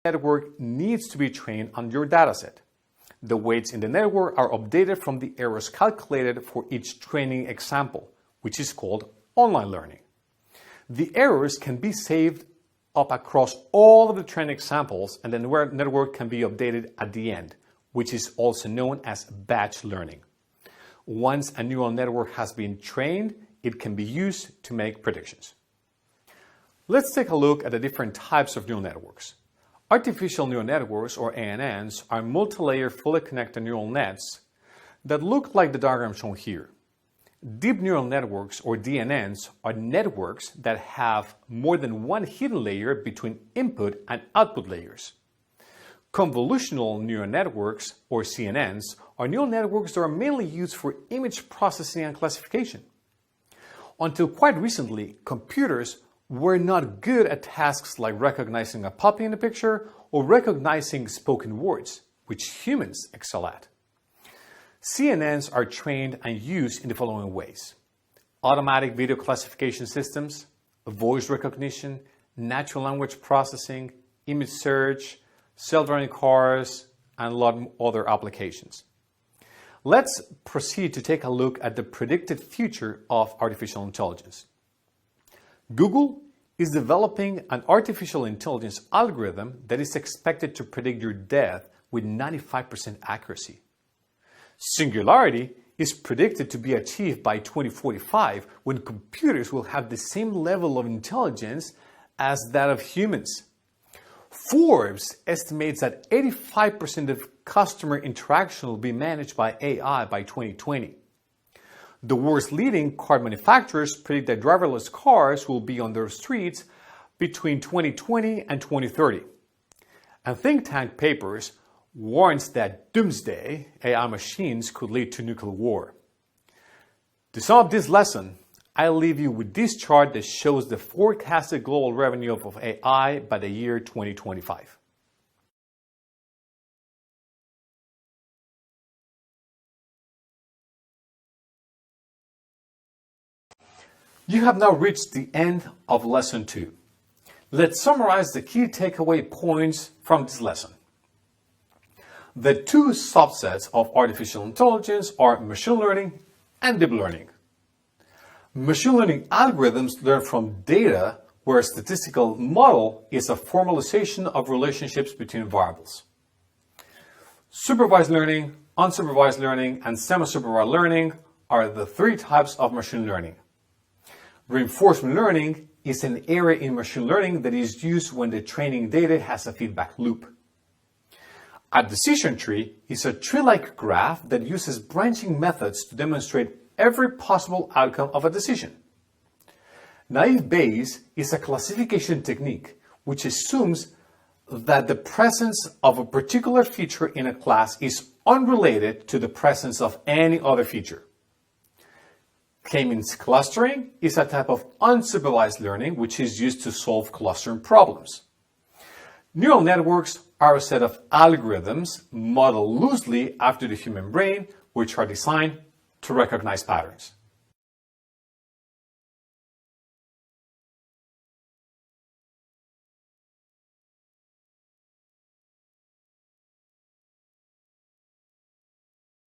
network needs to be trained on your dataset. The weights in the network are updated from the errors calculated for each training example, which is called online learning. The errors can be saved up across all of the training examples, and the network can be updated at the end, which is also known as batch learning. Once a neural network has been trained, it can be used to make predictions. Let's take a look at the different types of neural networks. Artificial neural networks, or ANNs, are multi-layer fully connected neural nets that look like the diagram shown here. Deep neural networks, or DNNs, are networks that have more than one hidden layer between input and output layers. Convolutional neural networks, or CNNs, are neural networks that are mainly used for image processing and classification. Until quite recently, computers were not good at tasks like recognizing a puppy in a picture or recognizing spoken words, which humans excel at. CNNs are trained and used in the following ways: automatic video classification systems, voice recognition, natural language processing, image search, self-driving cars, and a lot of other applications. Let's proceed to take a look at the predicted future of artificial intelligence. Google is developing an artificial intelligence algorithm that is expected to predict your death with 95% accuracy. Singularity is predicted to be achieved by 2045, when computers will have the same level of intelligence as that of humans. Forbes estimates that 85% of customer interaction will be managed by AI by 2020. The world's leading car manufacturers predict that driverless cars will be on their streets between 2020 and 2030. And think tank papers warns that doomsday AI machines could lead to nuclear war. To sum up this lesson, I leave you with this chart that shows the forecasted global revenue of AI by the year 2025. You have now reached the end of lesson 2. Let's summarize the key takeaway points from this lesson. The two subsets of artificial intelligence are machine learning and deep learning. Machine learning algorithms learn from data, where a statistical model is a formalization of relationships between variables. Supervised learning, unsupervised learning, and semi-supervised learning are the three types of machine learning. Reinforcement learning is an area in machine learning that is used when the training data has a feedback loop. A decision tree is a tree-like graph that uses branching methods to demonstrate every possible outcome of a decision. Naive Bayes is a classification technique which assumes that the presence of a particular feature in a class is unrelated to the presence of any other feature. K-means clustering is a type of unsupervised learning which is used to solve clustering problems. Neural networks are a set of algorithms modeled loosely after the human brain, which are designed to recognize patterns.